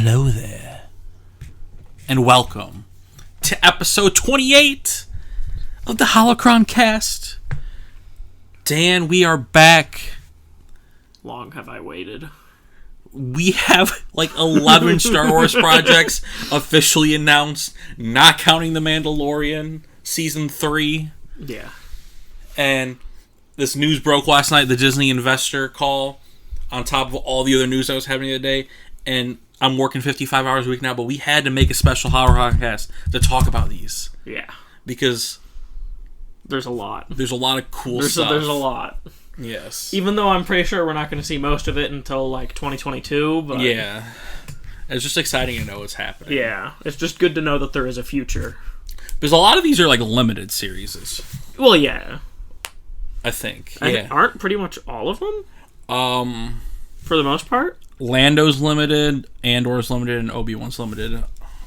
Hello there, and welcome to episode 28 of the Holocron-Cast. Dan, we are back. Long have I waited. We have like 11 Star Wars projects officially announced, not counting The Mandalorian Season 3. Yeah. And this news broke last night, the Disney investor call, on top of all the other news that was happening today. And I'm working 55 hours a week now, but we had to make a special Holocron-Cast to talk about these. Yeah. Because there's a lot. There's a lot of cool stuff. There's a lot. Yes. Even though I'm pretty sure we're not going to see most of it until like 2022, but yeah. It's just exciting to know what's happening. Yeah. It's just good to know that there is a future. Because a lot of these are like limited series. Well, yeah. I think. Aren't pretty much all of them? For the most part? Lando's limited, Andor's limited, and Obi-Wan's limited.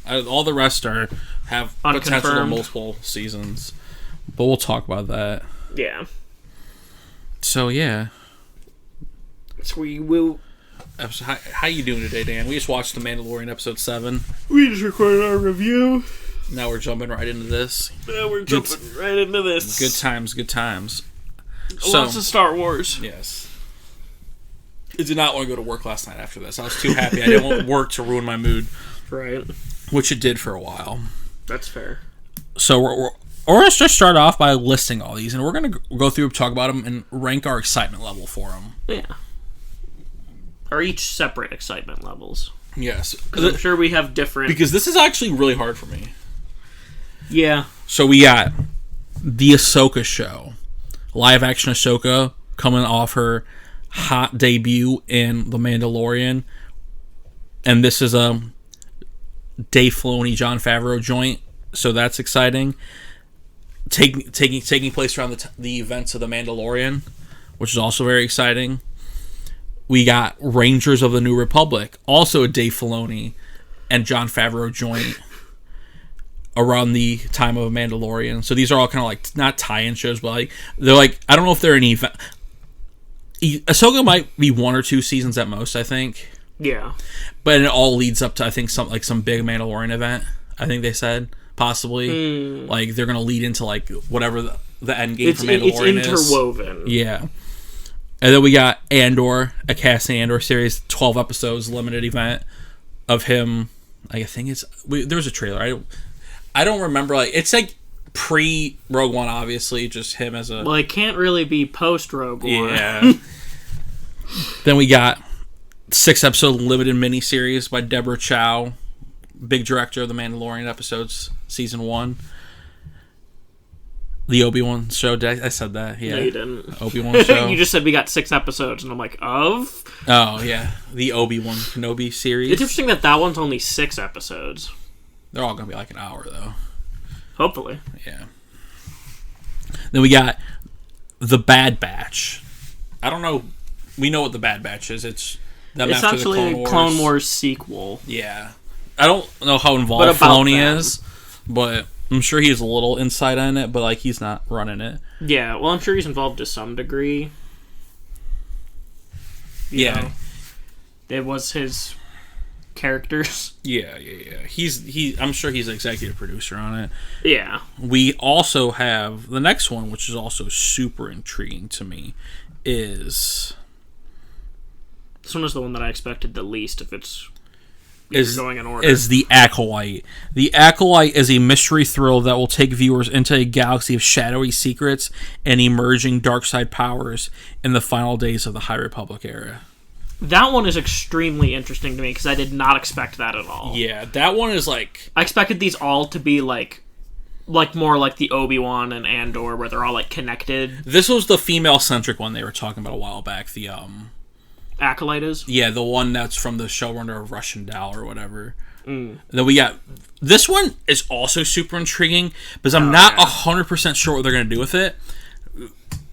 All the rest have potential to multiple seasons. But we'll talk about that. Yeah. So, yeah. So we will... How you doing today, Dan? We just watched The Mandalorian episode 7. We just recorded our review. Now we're jumping right into this. Now we're jumping right into this. Good times, good times. Lots of Star Wars. Yes. I did not want to go to work last night after this. I was too happy. I didn't want work to ruin my mood. Right. Which it did for a while. That's fair. So we're going to just start off by listing all these, and we're going to go through, talk about them, and rank our excitement level for them. Yeah. Or each separate excitement levels. Yes. Because I'm sure we have different... Because this is actually really hard for me. Yeah. So we got the Ahsoka show. Live-action Ahsoka coming off her hot debut in The Mandalorian. And this is a Dave Filoni, Jon Favreau joint. So that's exciting. Taking place around the events of The Mandalorian, which is also very exciting. We got Rangers of the New Republic, also a Dave Filoni and Jon Favreau joint around the time of Mandalorian. So these are all kind of like, not tie-in shows, but like, they're like, I don't know if they're an event. Ahsoka might be 1 or 2 seasons at most, I think. Yeah. But it all leads up to, I think, some big Mandalorian event, I think they said, possibly. Like, they're going to lead into, like, whatever the end game for Mandalorian is. It's interwoven. Yeah. And then we got Andor, a Cassian Andor series, 12 episodes, limited event of him. I think it's... there was a trailer. I don't remember. Like, it's like pre-Rogue One, obviously, just him as a... Well, it can't really be post-Rogue One. Yeah. Then we got 6-episode limited miniseries by Deborah Chow, big director of the Mandalorian episodes, season 1. The Obi-Wan show. I said that? Yeah. No, you didn't. Obi-Wan show. You just said we got 6 episodes, and I'm like, of? Oh, yeah. The Obi-Wan Kenobi series. It's interesting that one's only 6 episodes. They're all going to be like an hour, though. Hopefully. Yeah. Then we got The Bad Batch. I don't know. We know what The Bad Batch is. It's them it's after the actually a Clone Wars sequel. Yeah. I don't know how involved Filoni is, but I'm sure he has a little insight on it, but like he's not running it. Yeah, well, I'm sure he's involved to some degree. You know, it was his characters. Yeah. I'm sure he's an executive producer on it. Yeah. We also have the next one, which is also super intriguing to me, is... This one was the one that I expected the least if it's going in order. Is The Acolyte. The Acolyte is a mystery thrill that will take viewers into a galaxy of shadowy secrets and emerging dark side powers in the final days of the High Republic era. That one is extremely interesting to me because I did not expect that at all. Yeah, that one is like... I expected these all to be like more like the Obi-Wan and Andor where they're all like connected. This was the female-centric one they were talking about a while back. The Acolyte is? Yeah, the one that's from the showrunner of Russian Doll or whatever. Then we got... This one is also super intriguing because I'm not 100% sure what they're going to do with it.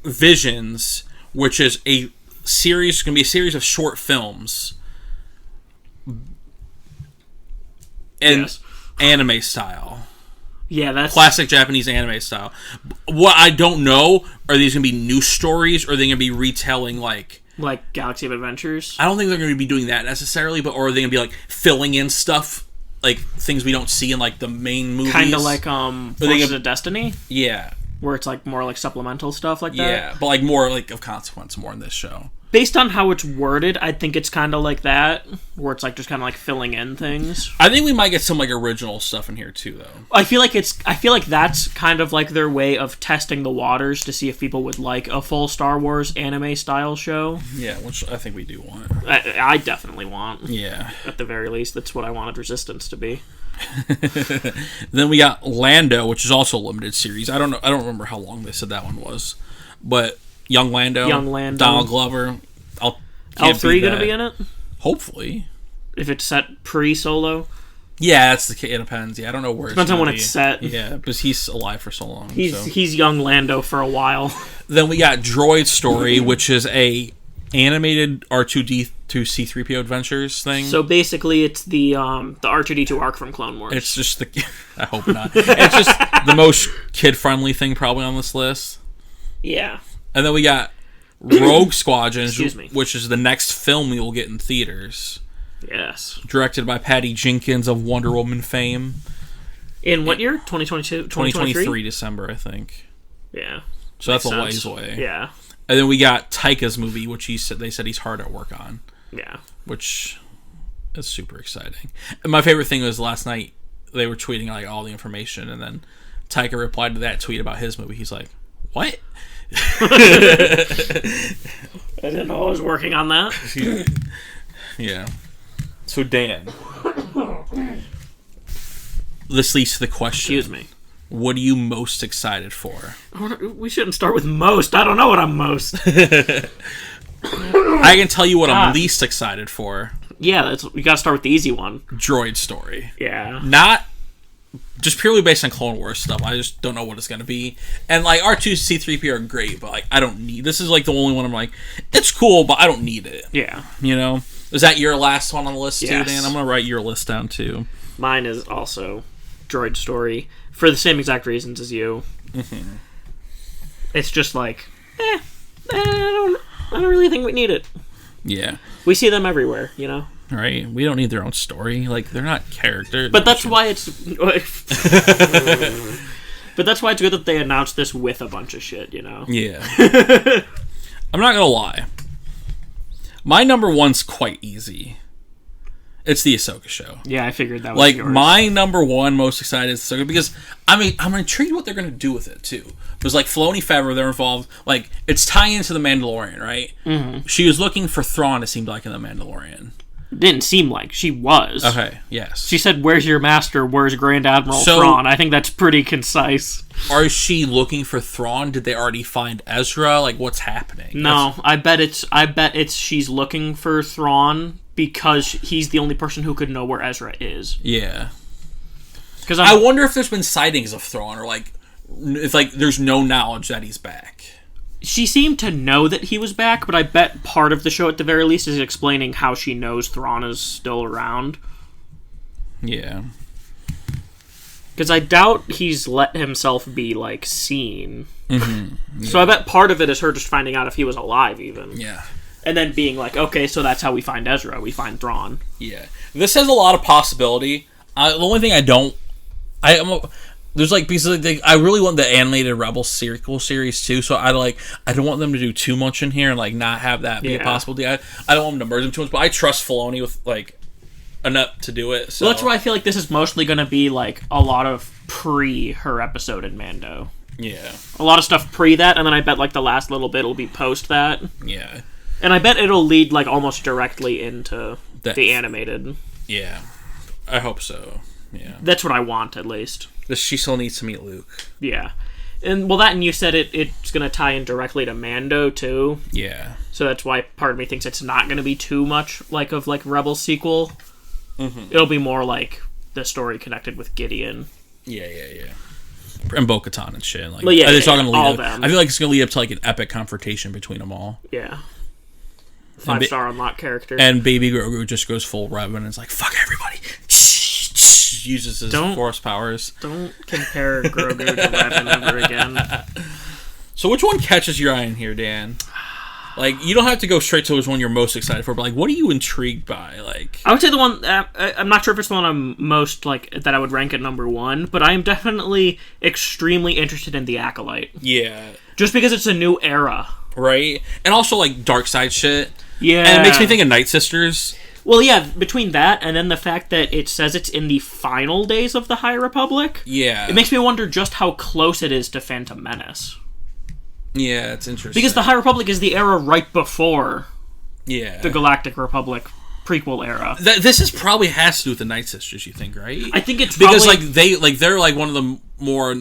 Visions, which is a series, it's going to be a series of short films. And anime style. Yeah, that's... Classic Japanese anime style. What I don't know, are these going to be new stories or are they going to be retelling, like... Like Galaxy of Adventures? I don't think they're going to be doing that necessarily, but or are they going to be like filling in stuff, like things we don't see in like the main movies? Kind of like Forces of Destiny? Yeah. Where it's like more like supplemental stuff like that? Yeah, but like more like of consequence more in this show. Based on how it's worded, I think it's kind of like that, where it's like just kind of like filling in things. I think we might get some like original stuff in here too, though. I feel like that's kind of like their way of testing the waters to see if people would like a full Star Wars anime style show. Yeah, which I think we do want. I definitely want. Yeah, at the very least, that's what I wanted Resistance to be. Then we got Lando, which is also a limited series. I don't remember how long they said that one was, but. Young Lando, Donald Glover. L3 gonna be in it? Hopefully, if it's set pre-Solo. Yeah, that's the case. It depends. Yeah, I don't know where. Depends on when it's set. Yeah, because he's alive for so long. He's young Lando for a while. Then we got Droid Story, which is a animated R2D2 C3PO Adventures thing. So basically, it's the R2D2 arc from Clone Wars. It's just I hope not. It's just the most kid-friendly thing probably on this list. Yeah. And then we got Rogue Squadron, which is the next film we will get in theaters. Yes. Directed by Patty Jenkins of Wonder Woman fame. In what year? 2022? 2023 December, I think. Yeah. So that's a ways away. Yeah. And then we got Taika's movie, which they said he's hard at work on. Yeah. Which is super exciting. And my favorite thing was last night, they were tweeting like all the information, and then Taika replied to that tweet about his movie. He's like, what? I didn't know I was working on that. Yeah. So Dan, this leads to the question. Excuse me. What are you most excited for? We shouldn't start with most. I don't know what I'm most. I can tell you what I'm least excited for. Yeah, we gotta start with the easy one. Droid Story. Yeah. Not just purely based on Clone Wars stuff. I just don't know what it's going to be. And, like, R2 C3PO are great, but, like, I don't need... This is, like, the only one I'm like, it's cool, but I don't need it. Yeah. You know? Is that your last one on the list, yes. too, Dan? I'm going to write your list down, too. Mine is also Droid Story, for the same exact reasons as you. Mm-hmm. It's just like, I don't really think we need it. Yeah. We see them everywhere, you know? Right, we don't need their own story. Like, they're not characters. But that's why it's... But that's why it's good that they announced this with a bunch of shit, you know? Yeah. I'm not gonna lie. My number one's quite easy. It's the Ahsoka show. Yeah, I figured that was like, yours. my number one most excited is Ahsoka, because, I mean, I'm intrigued what they're gonna do with it, too. Because, like, Filoni, Favreau, they're involved. Like, it's tying into The Mandalorian, right? Mm-hmm. She was looking for Thrawn, it seemed like, in The Mandalorian. Didn't seem like she was. Okay, yes. She said, "Where's your master? Where's Grand Admiral Thrawn?" I think that's pretty concise. Are she looking for Thrawn? Did they already find Ezra? Like, what's happening? No, I bet it's she's looking for Thrawn because he's the only person who could know where Ezra is. Yeah. Because I wonder if there's been sightings of Thrawn, or like, if like there's no knowledge that he's back. She seemed to know that he was back, but I bet part of the show, at the very least, is explaining how she knows Thrawn is still around. Yeah. Because I doubt he's let himself be, like, seen. Mm-hmm. Yeah. So I bet part of it is her just finding out if he was alive, even. Yeah. And then being like, okay, so that's how we find Ezra. We find Thrawn. Yeah. This has a lot of possibility. The only thing I don't... There's like pieces of I really want the animated Rebel sequel series too, so I don't want them to do too much in here and like not have that be a possibility. I don't want them to merge them too much, but I trust Filoni with like enough to do it. So well, that's why I feel like this is mostly going to be like a lot of pre her episode in Mando. Yeah, a lot of stuff pre that, and then I bet like the last little bit will be post that. Yeah, and I bet it'll lead like almost directly into the animated. Yeah, I hope so. Yeah, that's what I want at least. She still needs to meet Luke. Yeah. And, well, that and you said it's going to tie in directly to Mando, too. Yeah. So that's why part of me thinks it's not going to be too much like Rebel sequel. Mm-hmm. It'll be more like the story connected with Gideon. Yeah. And Bo-Katan and shit. Like, well, yeah, it's all gonna lead all up, them. I feel like it's going to lead up to like an epic confrontation between them all. Yeah. 5-star unlock character. And Baby Grogu just goes full Revan and it's like, fuck everybody. Uses his force powers. Don't compare Grogu to Revan ever again. So which one catches your eye in here, Dan? Like, you don't have to go straight to which one you're most excited for, but, like, what are you intrigued by? Like, I would say the one, I'm not sure if it's the one I'm most, like, that I would rank at number 1, but I am definitely extremely interested in the Acolyte. yeah. Just because it's a new era. Right? And also, like, dark side shit. Yeah. And it makes me think of Night Sisters. Well, yeah, between that and then the fact that it says it's in the final days of the High Republic. Yeah. It makes me wonder just how close it is to Phantom Menace. Yeah, it's interesting. Because the High Republic is the era right before the Galactic Republic prequel era. This is probably has to do with the Night Sisters, you think, right? I think it's because probably... they're like one of the more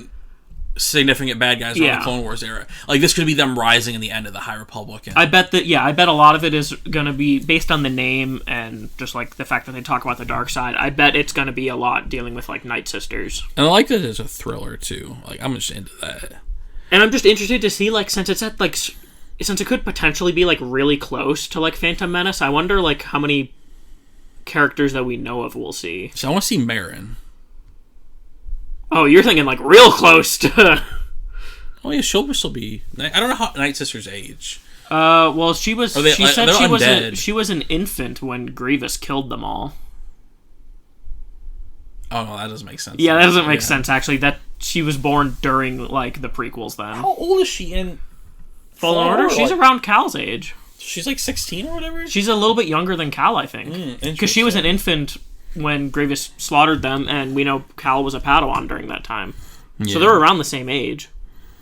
significant bad guys around the Clone Wars era. Like, this could be them rising in the end of the High Republic. I bet a lot of it is going to be based on the name and just like the fact that they talk about the dark side. I bet it's going to be a lot dealing with like Night Sisters. And I like that it's a thriller too. Like, I'm just into that. And I'm just interested to see, like, since it's at like, since it could potentially be like really close to like Phantom Menace, I wonder like how many characters that we know of we'll see. So I want to see Marin. Oh, you're thinking like real close to. Oh yeah, she'll still be. I don't know how Night Sisters age. Well, she was. She said she was an infant when Grievous killed them all. Oh no, that doesn't make sense. Yeah, that doesn't make sense actually. That she was born during like the prequels. Then how old is she in Fallen Order? She's around Cal's age. She's like 16 or whatever. She's a little bit younger than Cal, I think, because she was an infant when Grievous slaughtered them, and we know Cal was a Padawan during that time. Yeah. So they're around the same age,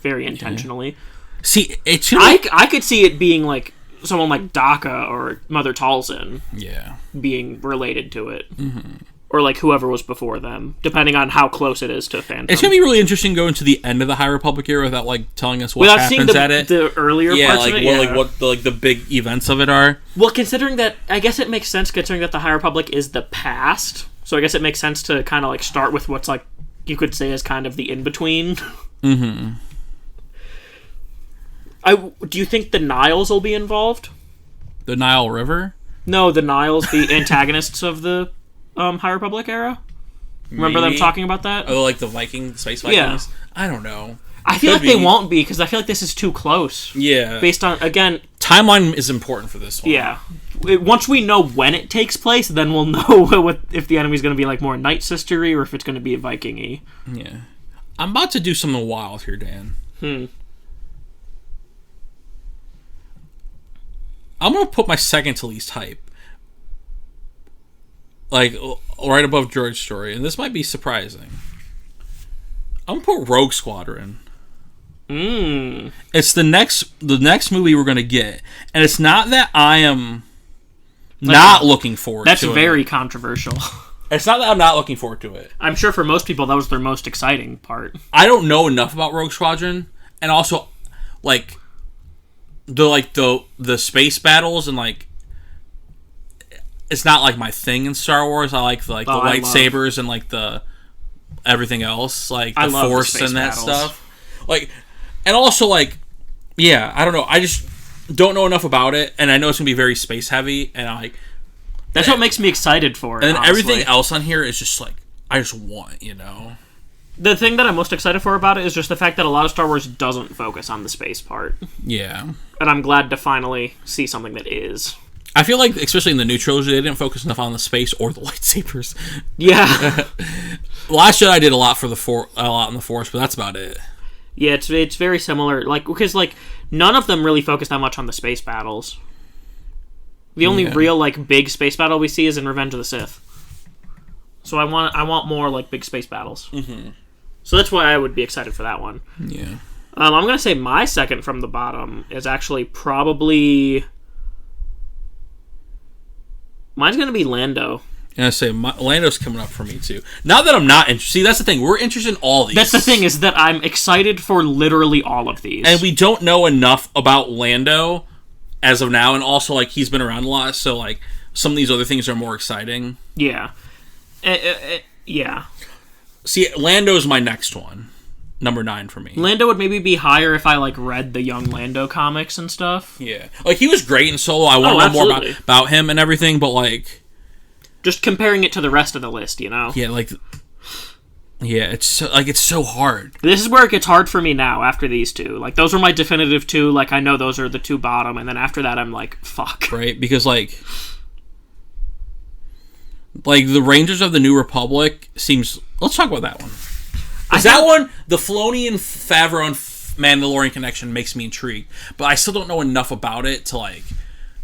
very intentionally. Yeah. See, I could see it being like someone like Daka or Mother Talzin, being related to it, or like whoever was before them, depending on how close it is to Phantom. It's gonna be really interesting going to the end of the High Republic era without like telling us what happens at it. The earlier parts of it, what the big events of it are. Well, considering that, I guess it makes sense considering that the High Republic is the past. So I guess it makes sense to kind of like start with what's like you could say is kind of the in between. Mm-hmm. Do you think the Niles will be involved? The Nile River? No, the Niles, the antagonists of the High Republic era. Remember them talking about that? Oh, like the space Vikings? Yeah. I don't know. I feel like they won't be, because I feel like this is too close. Yeah. Based on, again... Timeline is important for this one. Yeah. Once we know when it takes place, then we'll know if the enemy's going to be like more Night Sistery or if it's going to be Viking-y. Yeah. I'm about to do something wild here, Dan. I'm going to put my second to least hype. Like, right above Droid Story. And this might be surprising. I'm going to put Rogue Squadron. It's the next movie we're going to get. And it's not that I am not looking forward to it. That's very controversial. It's not that I'm not looking forward to it. I'm sure for most people that was their most exciting part. I don't know enough about Rogue Squadron. And also, like... the space battles and like it's not like my thing in Star Wars. I like the lightsabers and like the everything else, like the Force and that stuff. Like, and also like, yeah, I don't know. I just don't know enough about it, and I know it's gonna be very space heavy, and that's what makes me excited for it. And then everything else on here is just like I just want, you know. The thing that I'm most excited for about it is just the fact that a lot of Star Wars doesn't focus on the space part. Yeah. And I'm glad to finally see something that is. I feel like, especially in the new trilogy, they didn't focus enough on the space or the lightsabers. Yeah. Last Jedi did a lot in the Force, but that's about it. Yeah, it's very similar. Like, because like none of them really focus that much on the space battles. The only real like big space battle we see is in Revenge of the Sith. So I want more like big space battles. Mm-hmm. So that's why I would be excited for that one. Yeah. I'm going to say my second from the bottom is actually probably... Mine's going to be Lando. And I say Lando's coming up for me too. Not that I'm not interested. See, that's the thing. We're interested in all these. That's the thing, is that I'm excited for literally all of these. And we don't know enough about Lando as of now. And also, like, he's been around a lot. So, like, some of these other things are more exciting. Yeah. Yeah. See, Lando's my next one. Number 9 for me. Lando would maybe be higher if I, like, read the young Lando comics and stuff. Yeah. Like, he was great in Solo. I want to know more about him and everything, but, like... Just comparing it to the rest of the list, you know? Yeah, like... Yeah, it's so hard. This is where it gets hard for me now after these two. Like, those were my definitive two. Like, I know those are the two bottom, and then after that, I'm like, fuck. Right? Because, like the Rangers of the New Republic seems... Let's talk about that one. That one, the Filoni and Favreau and Mandalorian connection makes me intrigued. But I still don't know enough about it to, like...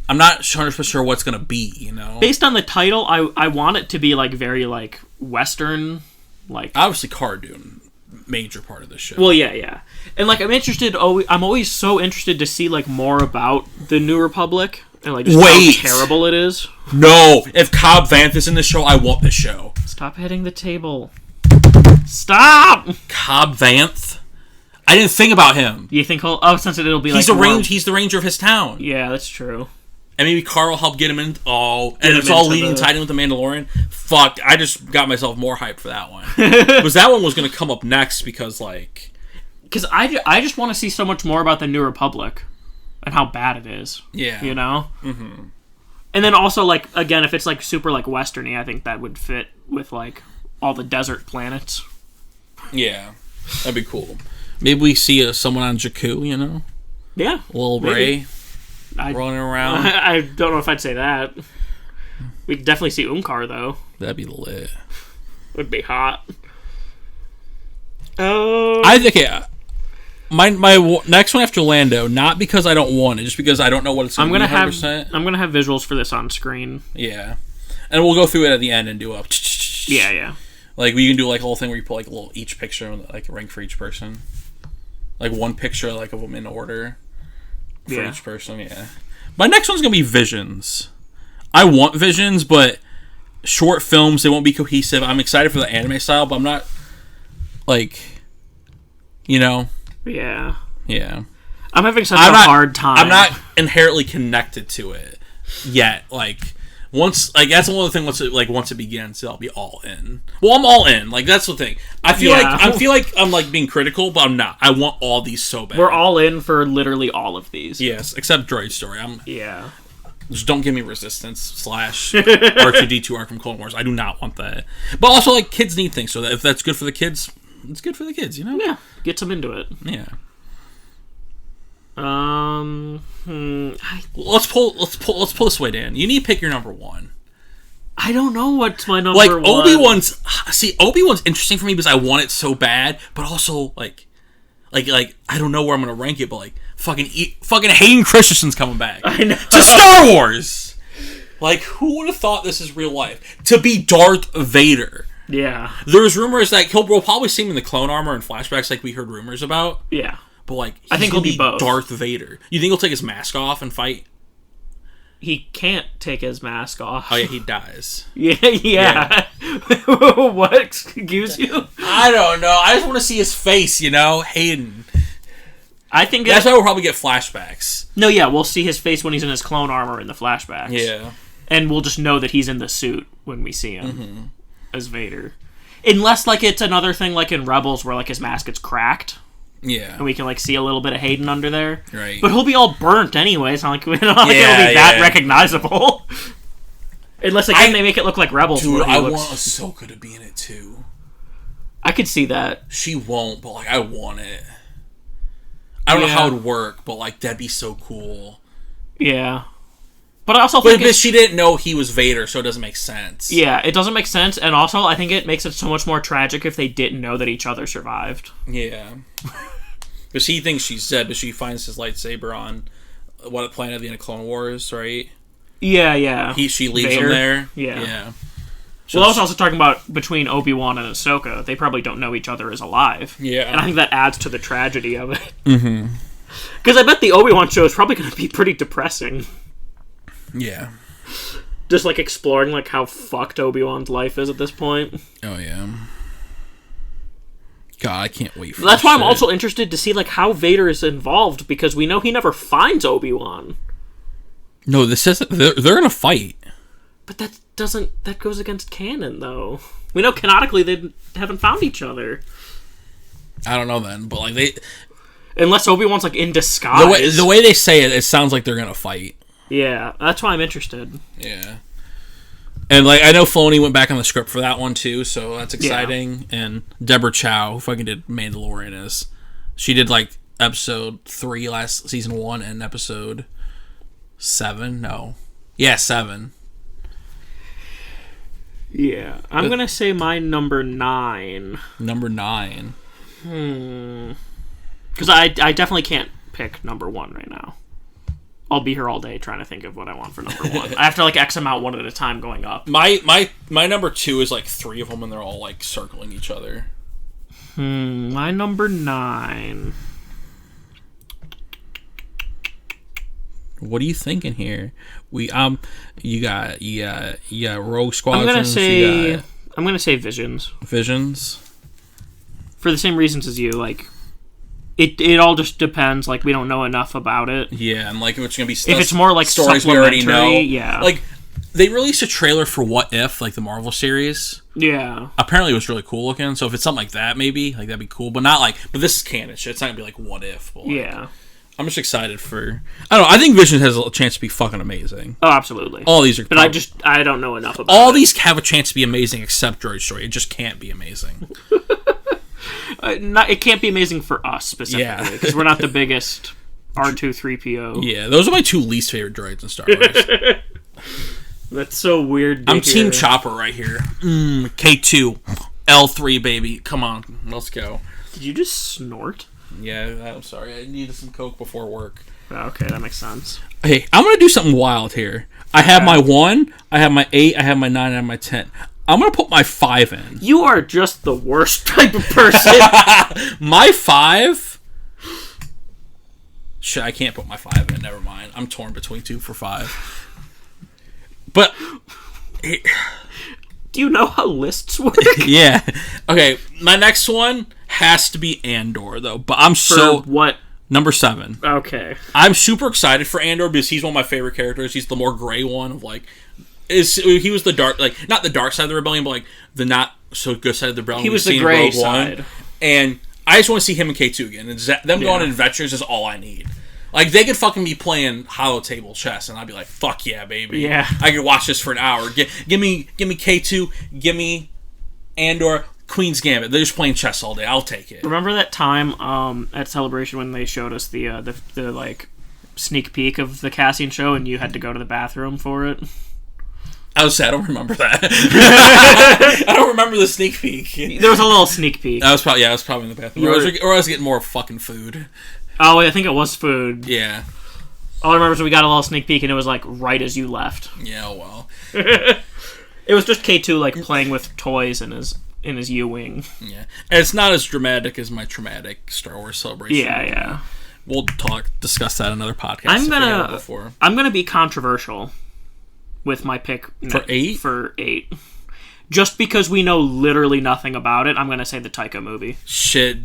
I'm not 100% sure what's going to be, you know? Based on the title, I want it to be, like, very, like, Western... Like, obviously, Cara Dune, major part of the show. Well, yeah. And, like, I'm always so interested to see, like, more about the New Republic. And, like, just how terrible it is. No! If Cobb Vanth is in the show, I want this show. Stop hitting the table. Stop! Cobb Vanth? I didn't think about him. You think since it'll be he's like... He's the ranger of his town. Yeah, that's true. And maybe Carl will help get him in. Oh, and it's all leading tied in with the Mandalorian. Fuck, I just got myself more hyped for that one. Because that one was going to come up next because, like... Because I just want to see so much more about the New Republic and how bad it is. Yeah. You know? Mm-hmm. And then also, like, again, if it's, like, super, like, Western-y, I think that would fit with, like, all the desert planets. Yeah. That'd be cool. Maybe we see someone on Jakku, you know? Yeah. Little Ray. Running around. I don't know if I'd say that. We could definitely see Unkar, though. That'd be lit. Would be hot. I think my next one after Lando, not because I don't want it, just because I don't know what it's going to be 100%. I'm gonna have visuals for this on screen. Yeah, and we'll go through it at the end and do a. Yeah. Like we can do like a whole thing where you put like a little each picture and like a rank for each person, like one picture like of them in order. For each person, yeah. My next one's gonna be Visions. I want Visions, but short films, they won't be cohesive. I'm excited for the anime style, but I'm not, like, you know. Yeah. I'm having such a hard time. I'm not inherently connected to it yet. Like, once, like, that's one of the things. Once it begins, I'll be all in. Well, I'm all in. Like, that's the thing. I feel like I'm like being critical, but I'm not. I want all these so bad. We're all in for literally all of these. Yes, except Droid Story. Yeah. Just don't give me Resistance / R2-D2 Arc from Clone Wars. I do not want that. But also, like, kids need things, so that if that's good for the kids, it's good for the kids, you know? Yeah, get them into it. Yeah. Let's pull this way, Dan. You need to pick your number one. I don't know what's my number one. Like, Obi-Wan's interesting for me because I want it so bad, but also, like I don't know where I'm going to rank it, but, like, fucking Hayden Christensen's coming back. I know. To Star Wars! Like, who would have thought this is real life? To be Darth Vader. Yeah. There's rumors that we'll probably see him in the clone armor and flashbacks like we heard rumors about. Yeah. But, like, I think he'll be both. Darth Vader. You think he'll take his mask off and fight? He can't take his mask off. Oh, yeah, he dies. Yeah. What? Excuse you? I don't know. I just want to see his face, you know? Hayden. I think that's why we'll probably get flashbacks. No, yeah, we'll see his face when he's in his clone armor in the flashbacks. Yeah. And we'll just know that he's in the suit when we see him as Vader. Unless, like, it's another thing like in Rebels where, like, his mask gets cracked. Yeah. And we can, like, see a little bit of Hayden under there. Right. But he'll be all burnt anyway. It's not like, it'll be that recognizable. Unless, again, they make it look like Rebels. Dude, I want Ahsoka to be in it, too. I could see that. She won't, but, like, I want it. I don't know how it would work, but, like, that'd be so cool. Yeah. But I also think... But she didn't know he was Vader, so it doesn't make sense. Yeah, it doesn't make sense, and also I think it makes it so much more tragic if they didn't know that each other survived. Yeah. Because he thinks she's dead, but she finds his lightsaber on what planet at the end of Clone Wars, right? Yeah. She leaves him there. Yeah. So I was also talking about between Obi-Wan and Ahsoka. They probably don't know each other as alive. Yeah. And I think that adds to the tragedy of it. Mm-hmm. Because I bet the Obi-Wan show is probably going to be pretty depressing. Yeah. Just, like, exploring, like, how fucked Obi-Wan's life is at this point. Oh, yeah. God, I can't wait for That's why I'm also interested to see, like, how Vader is involved, because we know he never finds Obi-Wan. No, this isn't... They're in a fight. But that goes against canon, though. We know canonically they haven't found each other. I don't know then, but, like, they... Unless Obi-Wan's, like, in disguise. The way they say it, it sounds like they're gonna fight. Yeah, that's why I'm interested. Yeah. And like I know Filoni went back on the script for that one too, so that's exciting. Yeah. And Deborah Chow, who fucking did Mandalorian, she did like episode 3 last season 1 and episode 7. No, yeah, 7. Yeah, I'm gonna say my number 9. Number 9. Because I definitely can't pick number 1 right now. I'll be here all day trying to think of what I want for number 1. I have to like X them out one at a time going up. My number 2 is like 3 of them, and they're all like circling each other. My number 9. What are you thinking here? You got Rogue Squadron. I'm gonna say Visions. Visions. For the same reasons as you, like. It all just depends. Like, we don't know enough about it. Yeah, and like if it's gonna be if it's more like stories we already know. Yeah, like they released a trailer for What If, like the Marvel series. Yeah, apparently it was really cool looking. So if it's something like that, maybe like that'd be cool. But not like. But this is canon shit. It's not gonna be like What If. But, like, yeah. I'm just excited for. I don't know. I think Vision has a chance to be fucking amazing. Oh, absolutely. All these are. But I don't know enough about. All these have a chance to be amazing, except Droid Story. It just can't be amazing. It can't be amazing for us specifically because we're not the biggest R2-3PO. Yeah, those are my 2 least favorite droids in Star Wars. That's so weird. I'm Team Chopper right here. K2, L3, baby. Come on, let's go. Did you just snort? Yeah, I'm sorry. I needed some Coke before work. Okay, that makes sense. Hey, I'm gonna do something wild here. I have my 1, I have my 8, I have my 9, I have my 10. I'm going to put my 5 in. You are just the worst type of person. My 5? Shit, I can't put my 5 in. Never mind. I'm torn between 2 for 5. But... Do you know how lists work? Yeah. Okay, my next one has to be Andor, though. But I'm what? Number 7. Okay. I'm super excited for Andor because he's one of my favorite characters. He's the more gray one of, like... He was the dark, like not the dark side of the rebellion, but like the not so good side of the rebellion. He was the gray side, and I just want to see him and K2 again. And them going on adventures is all I need. Like they could fucking be playing hollow table chess, and I'd be like, "Fuck yeah, baby! Yeah, I could watch this for an hour. Give me K2, give me Andor, Queen's Gambit. They're just playing chess all day. I'll take it." Remember that time at Celebration when they showed us the like sneak peek of the casting show, and you had to go to the bathroom for it? I don't remember that. I don't remember the sneak peek. There was a little sneak peek. I was probably in the bathroom. Or I was getting more fucking food. Oh, I think it was food. Yeah. All I remember is we got a little sneak peek, and it was like right as you left. Yeah, well. It was just K2 like playing with toys in his U-wing. Yeah, and it's not as dramatic as my traumatic Star Wars Celebration. Yeah. We'll discuss that in another podcast. I'm gonna be controversial with my pick for 8. For 8, just because we know literally nothing about it. I'm gonna say the Taika movie. Shit,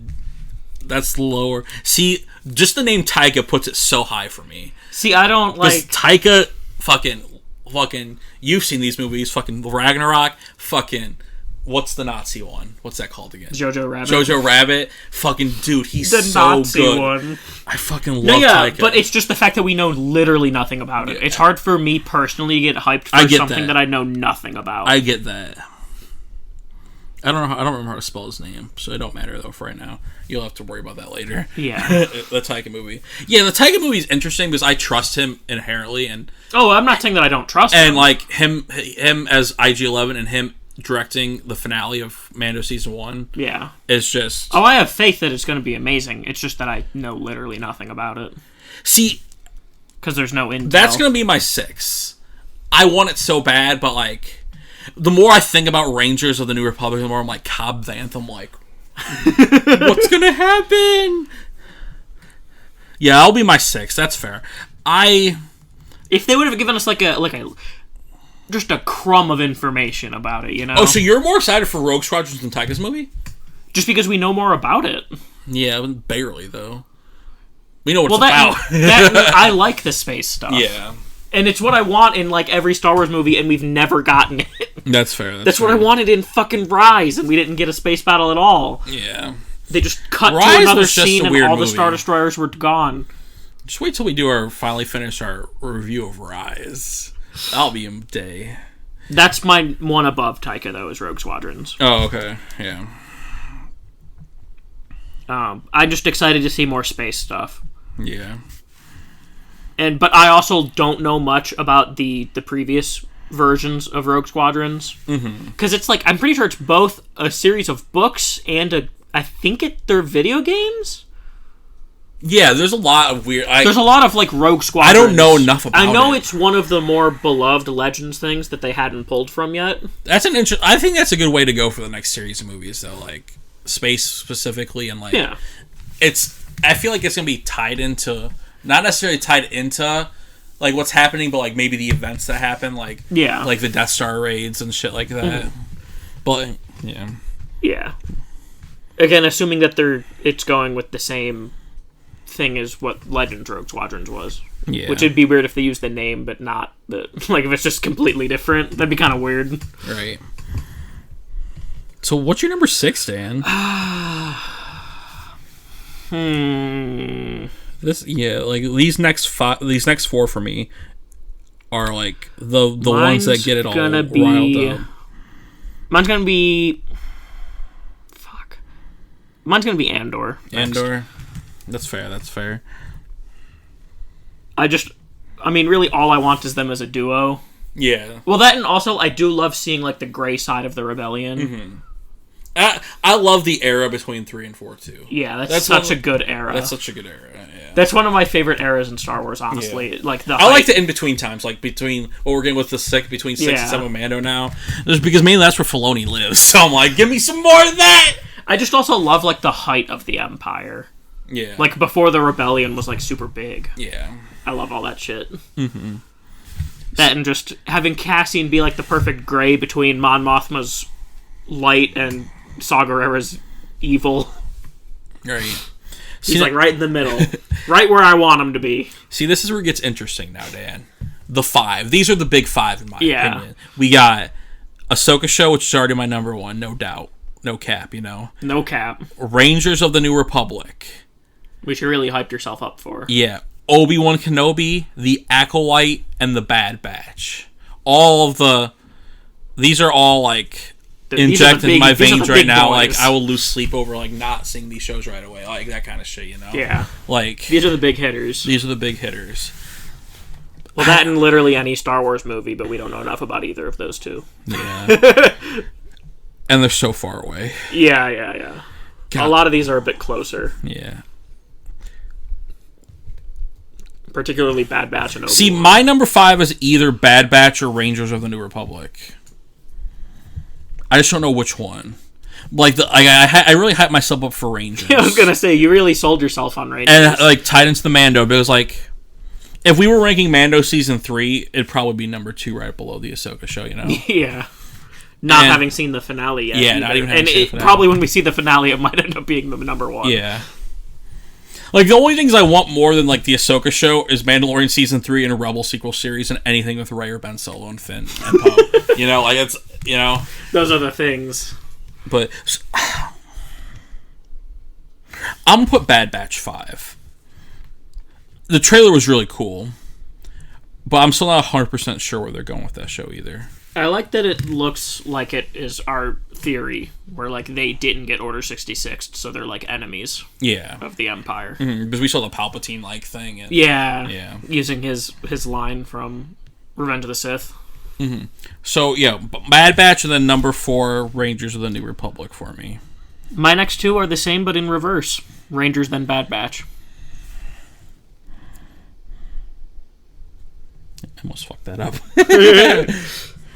that's lower. See, just the name Taika puts it so high for me. See, I don't like Taika. Fucking. You've seen these movies. Fucking Ragnarok. Fucking. What's the Nazi one? What's that called again? Jojo Rabbit. Fucking dude, he's the so Nazi good. One. I fucking love Taika. But it's just the fact that we know literally nothing about it. It's hard for me personally to get hyped for something that I know nothing about. I get that. I don't remember how to spell his name, so it don't matter though for right now. You'll have to worry about that later. Yeah. The Taika movie. Yeah, the Taika movie is interesting because I trust him inherently, and I'm not saying that I don't trust him. And like him as IG-11 and him directing the finale of Mando season 1. Yeah. It's just... I have faith that it's going to be amazing. It's just that I know literally nothing about it. See... Because there's no intel. That's going to be my 6. I want it so bad, but like... The more I think about Rangers of the New Republic, the more I'm like, Cobb Vanth, I'm like... what's going to happen? Yeah, I'll be my 6. That's fair. If they would have given us like a just a crumb of information about it, you know? Oh, so you're more excited for Rogue Squadron than Taika's movie? Just because we know more about it. Yeah, barely, though. We know what it's about. I like the space stuff. Yeah. And it's what I want in, like, every Star Wars movie, and we've never gotten it. That's fair. That's what I wanted in fucking Rise, and we didn't get a space battle at all. Yeah. They just cut to another scene, and all the Star Destroyers were gone. Just wait till we finally finish our review of Rise. That'll be a day. That's my one above Taika, though, is Rogue Squadrons. Oh, okay. Yeah. I'm just excited to see more space stuff. Yeah. But I also don't know much about the previous versions of Rogue Squadrons. Because it's like, I'm pretty sure it's both a series of books and I think they're video games? Yeah, there's a lot of weird... There's a lot of, like, Rogue Squadrons. I don't know enough about it. I know it's one of the more beloved Legends things that they hadn't pulled from yet. That's I think that's a good way to go for the next series of movies, though. Like, space specifically, and, like... Yeah. I feel like it's going to be tied into... Not necessarily tied into, like, what's happening, but, like, maybe the events that happen, like... Yeah. Like, the Death Star raids and shit like that. But, yeah. Yeah. Again, assuming that it's going with the same thing as what Legends Rogue Squadrons was. Yeah. Which would be weird if they used the name, but not like, if it's just completely different. That'd be kind of weird. Right. So, what's your number 6, Dan? These next 4 for me are like the ones that get it all riled up. Mine's gonna be Andor. Andor. That's fair. Really all I want is them as a duo. Yeah. Well, that, and also I do love seeing, like, the gray side of the rebellion. I love the era between 3 and 4 too. Yeah, that's such a good era. That's such a good era. Yeah. That's one of my favorite eras in Star Wars, honestly. Yeah. Like I like the in between times, like between what we're getting with between 6 and 7 Mando now. Just because mainly that's where Filoni lives. So I'm like, give me some more of that. I just also love, like, the height of the Empire. Yeah. Like, before the rebellion was, like, super big. Yeah. I love all that shit. That, and just having Cassian be, like, the perfect gray between Mon Mothma's light and Saw Gerrera's evil. Right. He's, like, right in the middle. Right where I want him to be. See, this is where it gets interesting now, Dan. The 5. These are the big 5, in my opinion. We got Ahsoka Show, which is already my number 1, no doubt. No cap, you know? No cap. Rangers of the New Republic. Which you really hyped yourself up for. Yeah. Obi-Wan Kenobi, the Acolyte, and the Bad Batch. These are all, like... injected in my veins right now. Boys. Like, I will lose sleep over, like, not seeing these shows right away. Like, that kind of shit, you know? Yeah. Like... These are the big hitters. Well, that and literally any Star Wars movie, but we don't know enough about either of those two. Yeah. And they're so far away. Yeah. God. A lot of these are a bit closer. Yeah. Particularly Bad Batch and Obi-Wan. See, my number 5 is either Bad Batch or Rangers of the New Republic. I just don't know which one. Like, I really hyped myself up for Rangers. I was gonna say, you really sold yourself on Rangers. And, like, tied into the Mando, but it was like... If we were ranking Mando Season 3, it'd probably be number 2 right below the Ahsoka Show, you know? Yeah. Not having seen the finale yet. Yeah, not even having seen the finale. Probably when we see the finale, it might end up being the number 1. Yeah. Like, the only things I want more than, like, the Ahsoka Show is Mandalorian Season 3 and a Rebel sequel series and anything with Rey or Ben Solo and Finn and Poe. You know, like, it's, you know. Those are the things. But I'm going to put Bad Batch 5. The trailer was really cool, but I'm still not 100% sure where they're going with that show either. I like that it looks like it is our theory, where, like, they didn't get Order 66, so they're, like, enemies of the Empire. Because we saw the Palpatine-like thing. And, yeah. Using his line from Revenge of the Sith. So, yeah, Bad Batch and then number 4, Rangers of the New Republic for me. My next 2 are the same, but in reverse. Rangers, then Bad Batch. I almost fucked that up.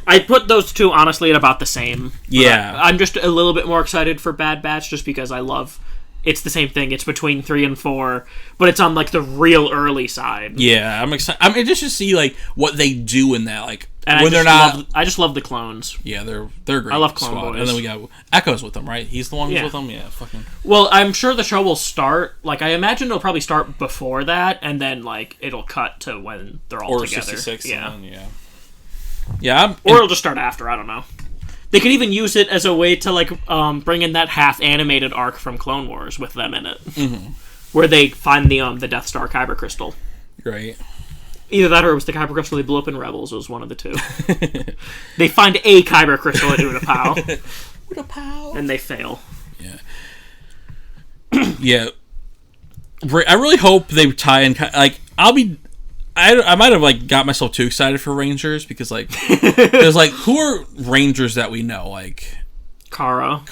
I put those 2, honestly, at about the same. Yeah. I'm just a little bit more excited for Bad Batch, just because I love... It's the same thing. It's between 3 and 4, but it's on, like, the real early side. Yeah, I'm excited. I'm interested to see, like, what they do in that, like, and when they're not... I just love the clones. Yeah, they're great. I love Clone Boys. And then we got Echo's with them, right? He's the one who's with them? Yeah, fucking... Well, I'm sure the show will start... Like, I imagine it'll probably start before that, and then, like, it'll cut to when they're all together. Or 66, yeah. And then, yeah, or it'll just start after, I don't know. They could even use it as a way to, like, bring in that half-animated arc from Clone Wars with them in it. Where they find the Death Star Kyber Crystal. Right. Either that or it was the Kyber Crystal they blew up in Rebels. It was one of the two. They find a Kyber Crystal at Utapau. Utapau. And they fail. Yeah. Yeah. I really hope they tie in... Like, I might have, like, got myself too excited for Rangers because, like... There's, like, who are Rangers that we know? Like... Kara.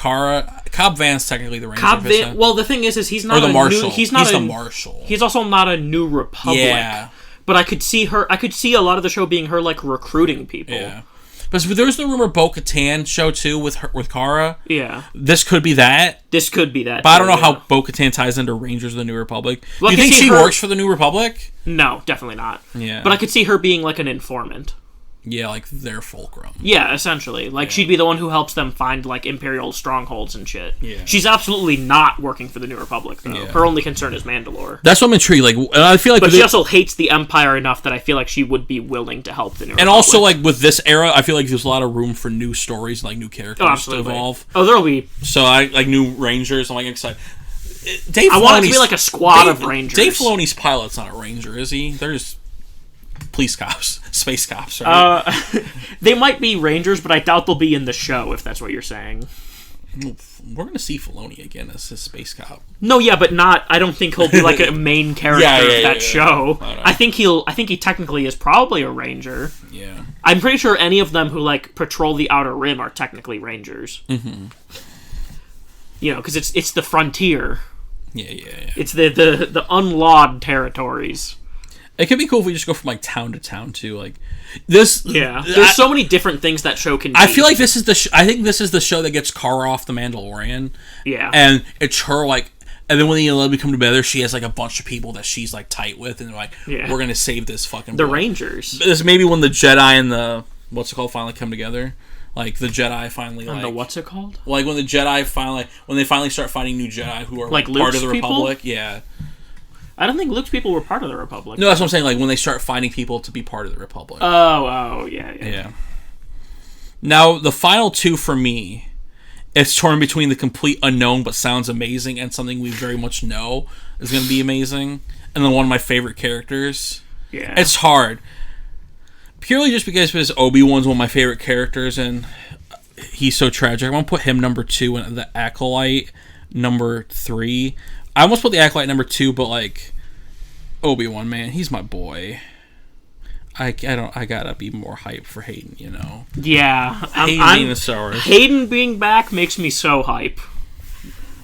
Cobb Vanth's technically the Ranger. Well, the thing is he's not or the Marshal. He's not the Marshal. He's also not a New Republic. Yeah. But I could see a lot of the show being her, like, recruiting people. Yeah. But there was the rumor Bo-Katan show, too, with Kara. Yeah. This could be that. This could be that. But I don't know how Bo-Katan ties into Rangers of the New Republic. Well, do you think she works for the New Republic? No, definitely not. Yeah. But I could see her being, like, an informant. Yeah, like their fulcrum. Yeah, essentially. Like, she'd be the one who helps them find, like, Imperial strongholds and shit. Yeah. She's absolutely not working for the New Republic, though. Yeah. Her only concern is Mandalore. That's what I'm intrigued. Like, I feel like... But she also hates the Empire enough that I feel like she would be willing to help the New Republic. And also, like, with this era, I feel like there's a lot of room for new stories, like, new characters to evolve. Oh, there'll be... So, like, new Rangers. I'm, like, excited. I want it to be, like, a squad of Rangers. Dave Filoni's pilot's not a Ranger, is he? They're just... police cops, space cops, right? They might be Rangers, but I doubt they'll be in the show, if that's what you're saying. We're going to see Filoni again as a space cop. No, yeah, but not... I don't think he'll be, like, a main character of that show. I think he technically is probably a Ranger. Yeah. I'm pretty sure any of them who, like, patrol the Outer Rim are technically Rangers. Mm-hmm. You know, because it's the frontier. Yeah. It's the unlawed territories. It could be cool if we just go from, like, town to town, too. Like, this... Yeah. There's so many different things that show can do. I feel like this is I think this is the show that gets Kara off the Mandalorian. Yeah. And it's her, like... And then when the 11 come together, she has, like, a bunch of people that she's, like, tight with. And they're like, we're going to save this fucking... The Rangers. This maybe when the Jedi and the... What's it called? Finally come together. Like, the Jedi finally, and like... the what's it called? Like, when the Jedi finally... When they finally start fighting new Jedi who are, like part of the people? Republic. Yeah. I don't think Luke's people were part of the Republic. No, that's what I'm saying. Like, when they start finding people to be part of the Republic. Oh, yeah. Yeah. Now, the final two for me, it's torn between the complete unknown but sounds amazing and something we very much know is going to be amazing, and then one of my favorite characters. Yeah. It's hard. Purely just because Obi-Wan's one of my favorite characters, and he's so tragic. I want to put him number 2 and the Acolyte number 3. I almost put the Acolyte number 2, but, like, Obi-Wan, man, he's my boy. I gotta be more hyped for Hayden, you know. Yeah, Hayden being the Star Wars. Hayden being back makes me so hype.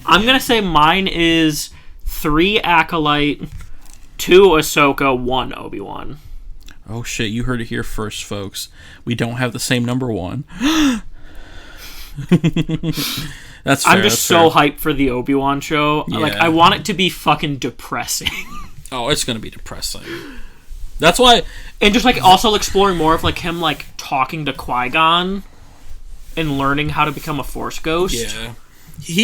I'm gonna say mine is 3 Acolyte, 2 Ahsoka, 1 Obi-Wan. Oh shit! You heard it here first, folks. We don't have the same number 1. That's fair, I'm just so hyped for the Obi-Wan show. Yeah. Like, I want it to be fucking depressing. Oh, it's gonna be depressing. That's why... And just, like, also exploring more of, like, him, like, talking to Qui-Gon and learning how to become a Force ghost. Yeah.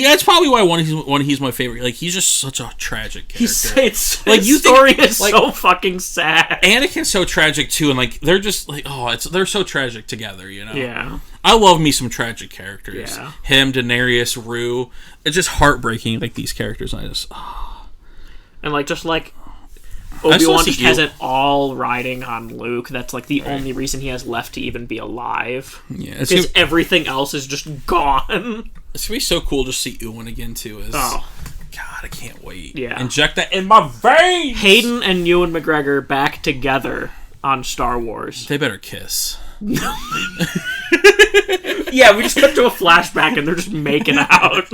That's probably why he's my favorite. Like, he's just such a tragic character. His story is so fucking sad. Anakin's so tragic, too, and, like, they're just, like, they're so tragic together, you know? Yeah. I love me some tragic characters. Yeah. Him, Daenerys, Rue. It's just heartbreaking, like, these characters, and I just... And, like, just, like... Obi-Wan just has it all riding on Luke. That's, like, the only reason he has left to even be alive. Yeah. Because everything else is just gone. It's going to be so cool to see Ewan again, too. God, I can't wait. Yeah. Inject that in my veins! Hayden and Ewan McGregor back together on Star Wars. They better kiss. Yeah, we just cut to a flashback and they're just making out.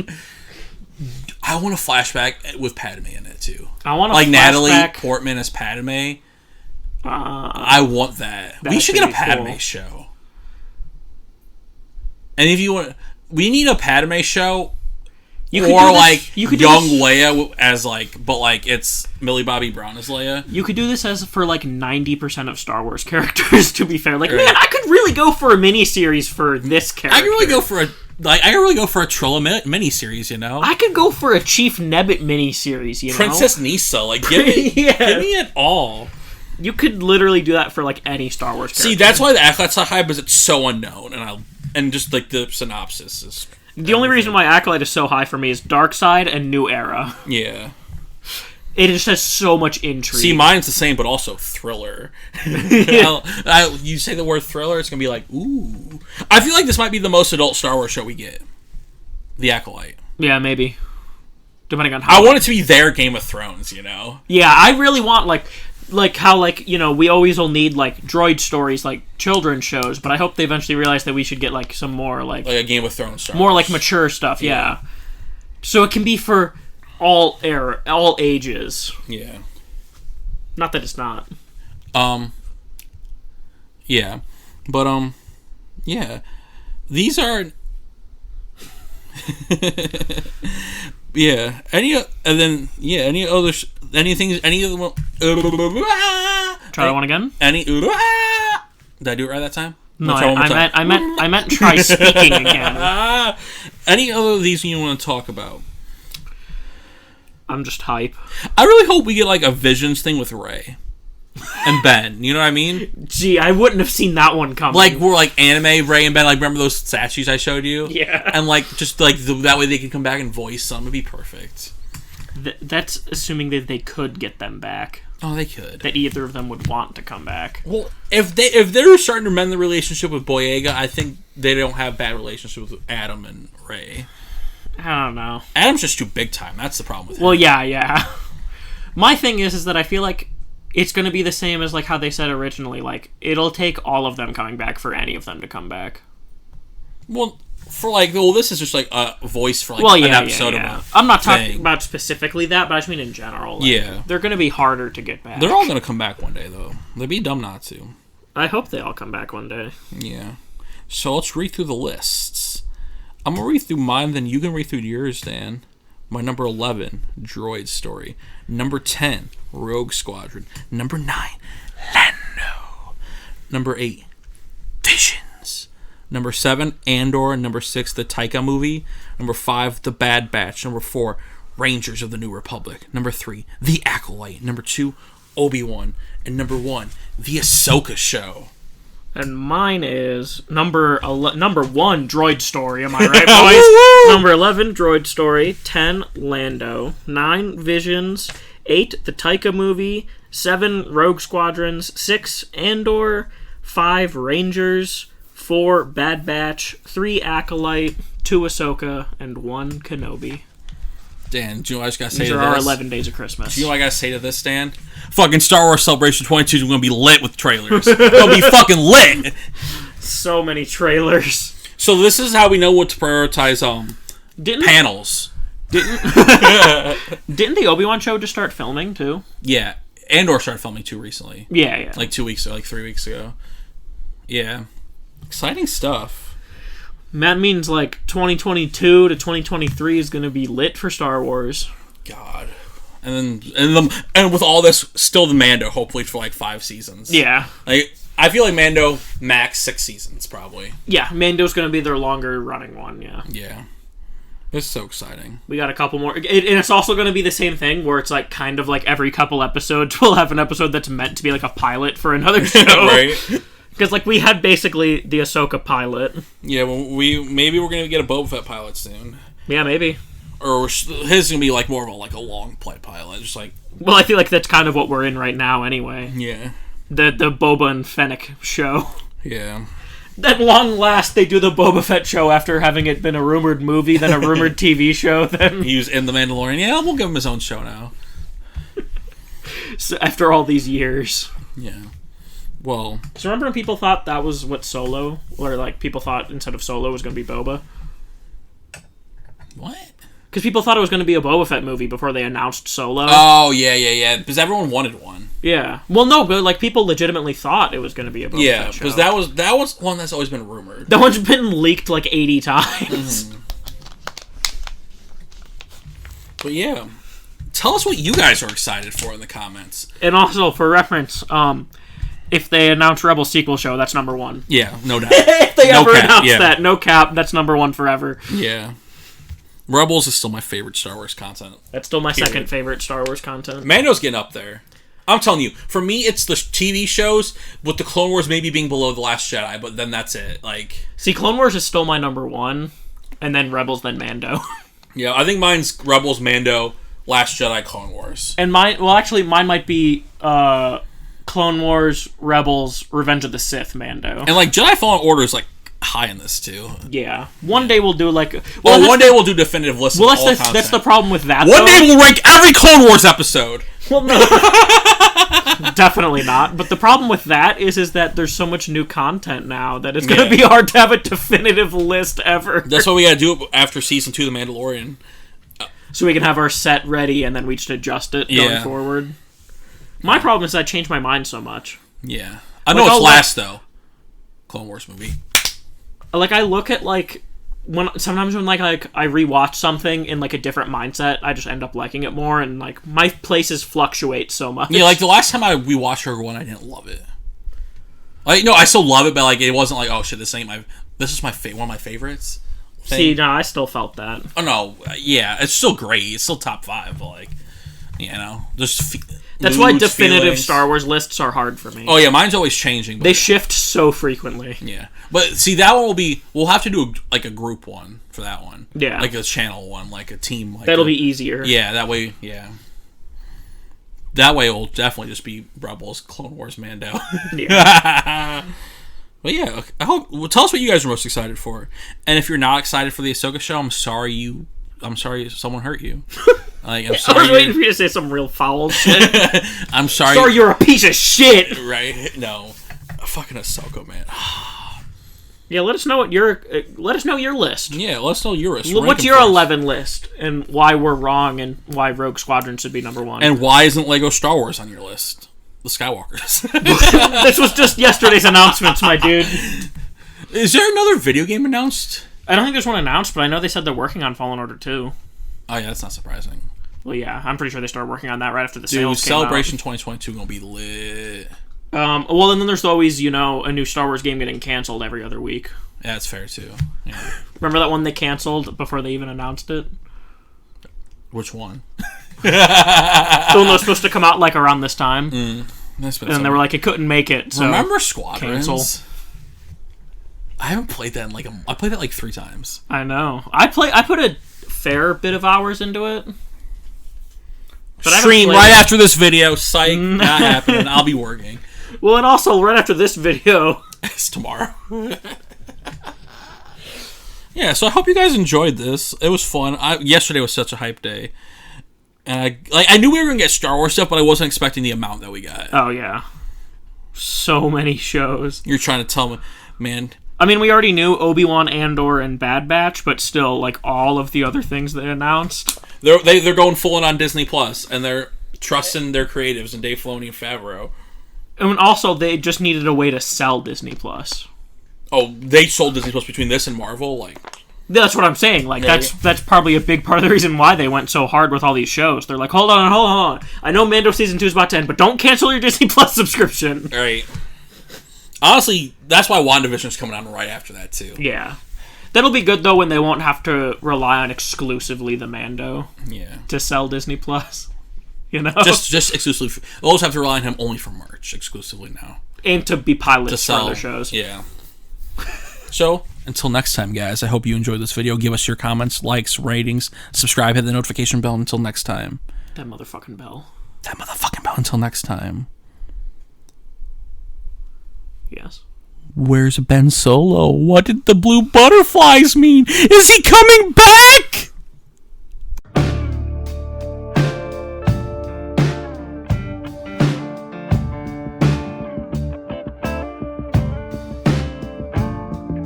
I want a flashback with Padme in it, too. I want a like flashback. Natalie Portman as Padme. I want that. We should get a Padme show. And if you want... We need a Padme show... Or, like, young Leia as, like... But, like, it's Millie Bobby Brown as Leia. You could do this as for, like, 90% of Star Wars characters, to be fair. Like, man, I could really go for a miniseries for this character. I could really go for a... Like, I could really go for a Trilla miniseries, you know? I could go for a Chief Nebbit miniseries, you know? Princess Nisa, like, give me it all. You could literally do that for, like, any Star Wars character. See, that's why the Acolyte's so high, because it's so unknown, and just, like, the synopsis is... The only reason why Acolyte is so high for me is Dark Side and New Era. Yeah. It just has so much intrigue. See, mine's the same, but also thriller. You say the word thriller, it's gonna be like, ooh. I feel like this might be the most adult Star Wars show we get. The Acolyte. Yeah, maybe. Depending on how... I want it to be their Game of Thrones, you know? Yeah, I really want, like how, like, you know, we always will need, like, droid stories, like, children's shows, but I hope they eventually realize that we should get, like, some more, like a Game of Thrones Star Wars. More, like, mature stuff, yeah. So it can be for all ages. Yeah. Not that it's not. Yeah. But, yeah. These are... yeah. Any other... Any other... Anything... Any of them... Try that one again? Did I do it right that time? No, I meant try speaking again. Any other of these you want to talk about? I'm just hype. I really hope we get like a Visions thing with Rey and Ben. You know what I mean? Gee, I wouldn't have seen that one coming. Like we're like anime Rey and Ben. Like remember those statues I showed you? Yeah. And like just like that way they can come back and voice some. It'd be perfect. That's assuming that they could get them back. Oh, they could. That either of them would want to come back. Well, if they're starting to mend the relationship with Boyega, I think they don't have bad relationships with Adam and Rey. I don't know. Adam's just too big time. That's the problem with him. Well, yeah. My thing is that I feel like it's going to be the same as like how they said originally. Like, it'll take all of them coming back for any of them to come back. Well, this is just like a voice for like an episode of a I'm not talking about specifically that, but I just mean in general. Like, yeah. They're going to be harder to get back. They're all going to come back one day, though. They'd be dumb not to. I hope they all come back one day. Yeah. So let's read through the lists. I'm going to read through mine, then you can read through yours, Dan. My number 11, Droid Story. Number 10, Rogue Squadron. Number 9, Lando. Number 8, Visions. Number 7, Andor. Number 6, the Taika movie. Number 5, The Bad Batch. Number 4, Rangers of the New Republic. Number 3, The Acolyte. Number 2, Obi-Wan. And number 1, The Ahsoka Show. And mine is number 1, Droid Story. Am I right, boys? Number 11, Droid Story. 10, Lando. 9, Visions. 8, the Taika movie. 7, Rogue Squadrons. 6, Andor. 5, Rangers. 4, Bad Batch. 3, Acolyte. 2, Ahsoka. And 1, Kenobi. Dan, do you know what I just gotta say These to are this? our 11 days of Christmas. Do you know what I gotta say to this, Dan? Fucking Star Wars Celebration 22 is gonna be lit with trailers. It's gonna be fucking lit! So many trailers. So this is how we know what to prioritize panels. Didn't the Obi-Wan show just start filming, too? Yeah. Andor started filming too recently. Yeah. Like 2 weeks ago, like 3 weeks ago. Yeah. Exciting stuff. That means like 2022 to 2023 is going to be lit for Star Wars. God. And with all this, still the Mando, hopefully for like 5 seasons. Yeah. Like I feel like Mando max 6 seasons probably. Yeah, Mando's going to be their longer running one. Yeah. Yeah. It's so exciting. We got a couple more, and it's also going to be the same thing where it's like kind of like every couple episodes we'll have an episode that's meant to be like a pilot for another show. Right. Because, like, we had basically the Ahsoka pilot. Yeah, well, maybe we're going to get a Boba Fett pilot soon. Yeah, maybe. Or his is going to be, like, more of a long play pilot. Just, like... Well, I feel like that's kind of what we're in right now, anyway. Yeah. The Boba and Fennec show. Yeah. At long last, they do the Boba Fett show after having it been a rumored movie, then a rumored TV show, then... He was in The Mandalorian. Yeah, we'll give him his own show now. So after all these years. Yeah. Well... So remember when people thought that was what Solo... Or, like, people thought instead of Solo was going to be Boba? What? Because people thought it was going to be a Boba Fett movie before they announced Solo. Oh, yeah. Because everyone wanted one. Yeah. Well, no, but, like, people legitimately thought it was going to be a Boba Fett show. Yeah, because that was one that's always been rumored. That one's been leaked, like, 80 times. Mm-hmm. But, yeah. Tell us what you guys are excited for in the comments. And also, for reference, if they announce Rebel sequel show, that's number 1. Yeah, no doubt. If they ever announce that, no cap, that's number 1 forever. Yeah. Rebels is still my favorite Star Wars content. That's still my second favorite Star Wars content. Mando's getting up there. I'm telling you, for me, it's the TV shows, with the Clone Wars maybe being below The Last Jedi, but then that's it. Like, see, Clone Wars is still my number 1, and then Rebels, then Mando. Yeah, I think mine's Rebels, Mando, Last Jedi, Clone Wars. And mine might be Clone Wars, Rebels, Revenge of the Sith, Mando. And like Jedi Fallen Order is like high in this too. Yeah. One day we'll do like... One day we'll do definitive lists of all content. That's the problem with that, One day we'll rank every Clone Wars episode. Well, no. Definitely not. But the problem with that is that there's so much new content now that it's going to be hard to have a definitive list ever. That's why we got to do it after Season 2 of The Mandalorian. So we can have our set ready and then we just adjust it going forward. My problem is I change my mind so much. Yeah. I know it's last, though. Clone Wars movie. Like, I look at, like... Sometimes when I rewatch something in like a different mindset, I just end up liking it more, and like my places fluctuate so much. Yeah, like the last time I rewatched Rogue One, I didn't love it. Like, no, I still love it, but like it wasn't like, oh shit, this is one of my favorites. See, no, I still felt that. Oh no, yeah, it's still great. It's still top 5, but like, just. That's why definitive Star Wars lists are hard for me. Oh yeah, mine's always changing. They shift so frequently. Yeah, but see, that one we'll have to do a group one for that one. Yeah, like a channel one, like a team. Like that'll be easier. Yeah, that way. Yeah, that way it'll definitely just be Rebels, Clone Wars, Mando. Yeah. But yeah, tell us what you guys are most excited for, and if you're not excited for the Ahsoka show, I'm sorry someone hurt you. Like, I'm sorry. I was waiting for you to say some real foul shit. I'm sorry. Sorry, you're a piece of shit. Right? No, fucking Ahsoka, man. Yeah, let us know your list. Yeah, let us know your list. What's your 11 list, and why we're wrong, and why Rogue Squadron should be number 1, and why isn't Lego Star Wars on your list? The Skywalkers. This was just yesterday's announcements, my dude. Is there another video game announced? I don't think there's one announced, but I know they said they're working on Fallen Order 2. Oh yeah, that's not surprising. Well, yeah, I'm pretty sure they started working on that right after the sales came Celebration out. 2022 gonna be lit. Well, and then there's always, a new Star Wars game getting canceled every other week. Yeah, that's fair too. Yeah. Remember that one they canceled before they even announced it? Which one? The one that was supposed to come out like around this time. And they were like, it couldn't make it. So remember Squadrons? Cancel. I haven't played that I played that like 3 times. I know. I put a fair bit of hours into it. But stream right after this video. Psych, not happening. I'll be working. Well, and also right after this video. It's tomorrow. Yeah, so I hope you guys enjoyed this. It was fun. Yesterday was such a hype day. And I knew we were going to get Star Wars stuff, but I wasn't expecting the amount that we got. Oh, yeah. So many shows. You're trying to tell me, man. I mean, we already knew Obi-Wan, Andor, and Bad Batch, but still, like, all of the other things they announced. They're going full on Disney Plus, and they're trusting their creatives and Dave Filoni and Favreau. And also, they just needed a way to sell Disney Plus. Oh, they sold Disney Plus between this and Marvel? Like, that's what I'm saying. Like, that's probably a big part of the reason why they went so hard with all these shows. They're like, hold on. I know Mando Season 2 is about to end, but don't cancel your Disney Plus subscription. Right. Honestly, that's why WandaVision's coming out right after that, too. Yeah. That'll be good, though, when they won't have to rely on exclusively the Mando to sell Disney Plus. Just exclusively. They'll always have to rely on him only for merch, exclusively now. And to be pilots for other shows. Yeah. So, until next time, guys, I hope you enjoyed this video. Give us your comments, likes, ratings, subscribe, hit the notification bell. Until next time. That motherfucking bell. Until next time. Yes. Where's Ben Solo? What did the blue butterflies mean? Is he coming back?